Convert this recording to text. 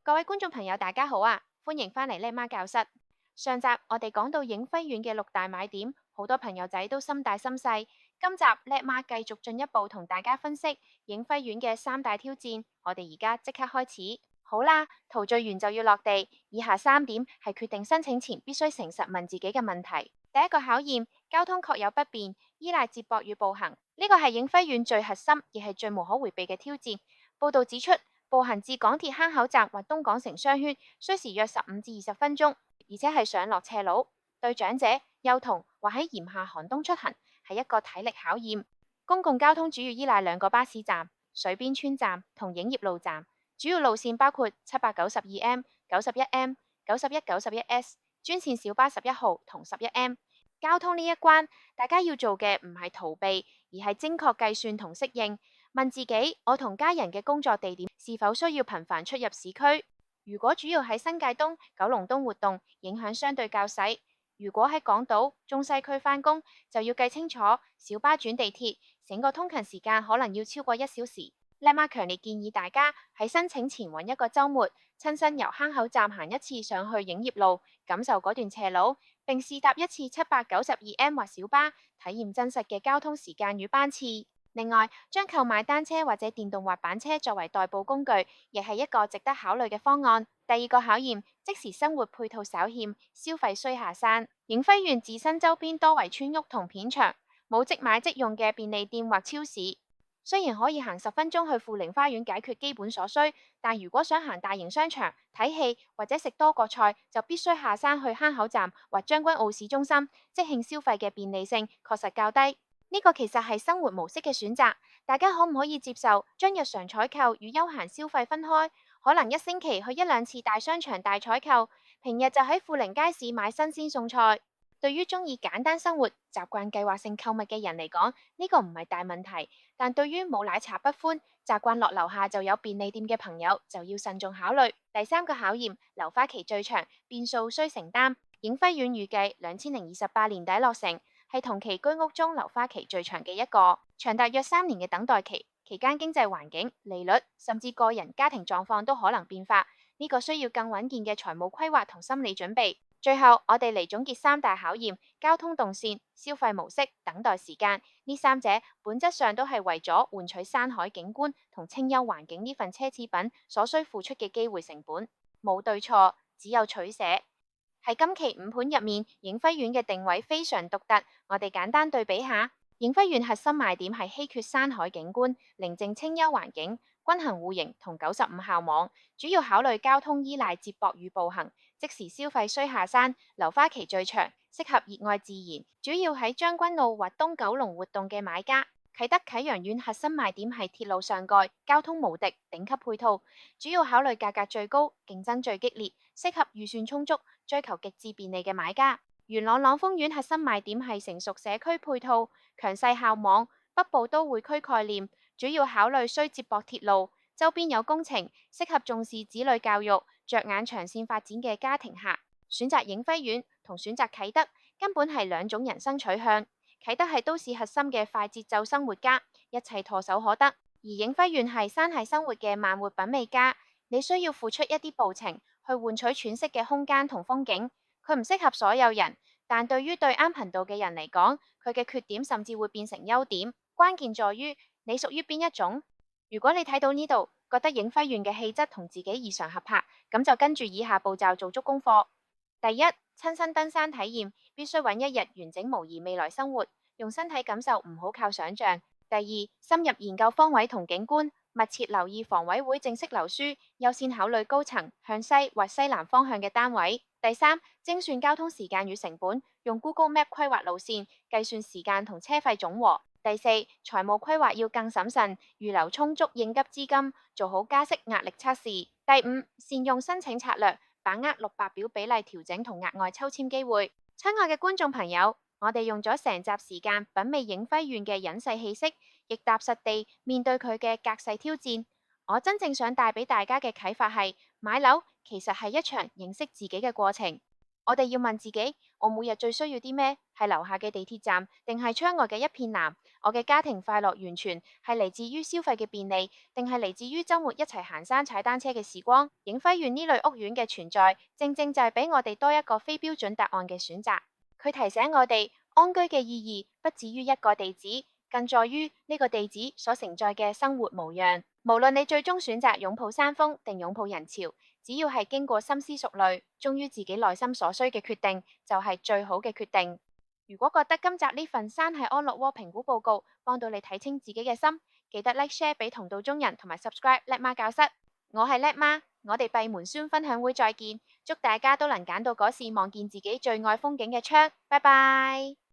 各位觀眾朋友，大家好啊！歡迎返嚟叻媽教室。上集我哋講到影輝院嘅六大買點，好多朋友仔都心大心細。今集叻媽繼續進一步同大家分析影輝院嘅三大挑戰。我哋而家即刻開始。好啦，陶醉完就要落地。以下三點係決定申請前必須誠實問自己嘅問題。第一個考驗，交通確有不便，依賴接駁與步行。呢個係影輝院最核心，亦係最無可迴避嘅挑戰。報道指出，步行至港鐵坑口站或東港城商圈，需時約15至20分鐘，而且係上落斜路。對長者、幼童或喺炎夏寒冬出行，係一個體力考驗。公共交通主要依賴兩個巴士站：水邊村站同影業路站。主要路線包括792M、91M、9191S、專線小巴11號同11M。交通呢一關，大家要做嘅唔係逃避，而係精確計算同適應。問自己，我同家人嘅工作地點是否需要頻繁出入市區？如果主要喺新界東、九龍東活動，影響相對較細。如果喺港島、中西區返工，就要計清楚小巴轉地鐵，整個通勤時間可能要超過1小時。叻媽強烈建議大家喺申請前揾一個週末，親身由坑口站行一次上去影業路，感受嗰段斜路，並試搭一次792M或小巴，體驗真實嘅交通時間與班次。另外，將購買單車或者電動滑板車作為代步工具，亦係一個值得考慮嘅方案。第二個考驗，即時生活配套稍欠，消費需下山。影輝院自身周邊多為村屋同片場，冇即買即用嘅便利店或超市。雖然可以行10分鐘去富寧花園解決基本所需，但如果想行大型商場、睇戲或者食多個菜，就必須下山去坑口站或將軍澳市中心，即興消費嘅便利性確實較低。呢個其實係生活模式嘅選擇，大家可唔可以接受將日常採購與休閒消費分開？可能1星期去1-2次大商場大採購，平日就喺富寧街市買新鮮餸菜。對於中意簡單生活、習慣計劃性購物嘅人嚟講，呢個唔係大問題。但對於冇奶茶不歡、習慣落樓下就有便利店嘅朋友，就要慎重考慮。第三個考驗，留花期最長，變數需承擔。影輝院預計2028年底落成，係同期居屋中留花期最長嘅一個，長達約3年嘅等待期。期間經濟環境、利率甚至個人家庭狀況都可能變化，呢個需要更穩健嘅財務規劃同心理準備。最後，我哋嚟總結三大考驗：交通動線、消費模式、等待時間。呢三者本質上都係為咗換取山海景觀同清幽環境呢份奢侈品所需付出嘅機會成本。冇對錯，只有取捨。喺今期5盤入面，影輝院嘅定位非常獨特。我哋簡單對比下，影輝院核心賣點係稀缺山海景觀、寧靜清幽環境、均衡戶型同95校網，主要考慮交通依賴接駁與步行，即時消費需下山，留花期最長，適合熱愛自然，主要喺將軍澳或東九龍活動嘅買家。啟德啟陽苑核心賣點係鐵路上蓋，交通無敵，頂級配套，主要考慮價格最高、競爭最激烈，適合預算充足、追求極致便利嘅買家。元朗朗豐苑核心賣點係成熟社區配套、強勢校網、北部都會區概念，主要考慮需接駁鐵路，周邊有工程，適合重視子女教育、着眼長線發展嘅家庭客。選擇影輝院同選擇啟德根本係兩種人生取向。啟德係都市核心嘅快節奏生活家，一切唾手可得；而影輝院係山系生活嘅慢活品味家，你需要付出一啲步程去換取喘息嘅空間同風景。佢唔適合所有人，但對於對啱頻道嘅人嚟講，佢嘅缺點甚至會變成優點。關鍵在於你屬於邊一種。如果你睇到呢度，覺得影輝院嘅氣質同自己異常合拍，咁就跟住以下步驟做足功課。第一，親身登山體驗，必須揾一日完整模擬未來生活，用身體感受，唔好靠想像。第二，深入研究方位同景觀，密切留意房委會正式流書，優先考慮高層向西或西南方向嘅單位。第三，精算交通時間與成本，用 Google Map 規劃路線，計算時間同車費總和。第四，財務規劃要更審慎，預留充足應急資金，做好加息壓力測試。第五，善用申請策略，把握600表比例調整同額外抽籤機會。親愛嘅觀眾朋友，我哋用咗成集時間品味影輝院嘅隱世氣息，亦踏實地面對佢嘅隔世挑戰。我真正想帶俾大家嘅啟發係，買樓其實係一場認識自己嘅過程。我哋要問自己，我每日最需要啲咩？係樓下嘅地鐵站，定係窗外嘅一片藍？我嘅家庭快樂完全係嚟自於消費嘅便利，定係嚟自於週末一齊行山踩單車嘅時光？影輝苑呢類屋苑嘅存在，正正就係俾我哋多一個非標準答案嘅選擇。佢提醒我哋，安居嘅意義不止於一個地址，更在於呢個地址所承載嘅生活模樣。無論你最終選擇擁抱山峰定擁抱人潮，只要係經過深思熟慮，忠於自己內心所需嘅決定，就係最好嘅決定。如果覺得今集呢份山係安樂窩評估報告幫到你睇清自己嘅心，記得 like share 俾同道中人，同埋 subscribe 叻媽教室。我係叻媽，我哋閉門孫分享會再見，祝大家都能揀到嗰時望見自己最愛風景嘅窗。拜拜。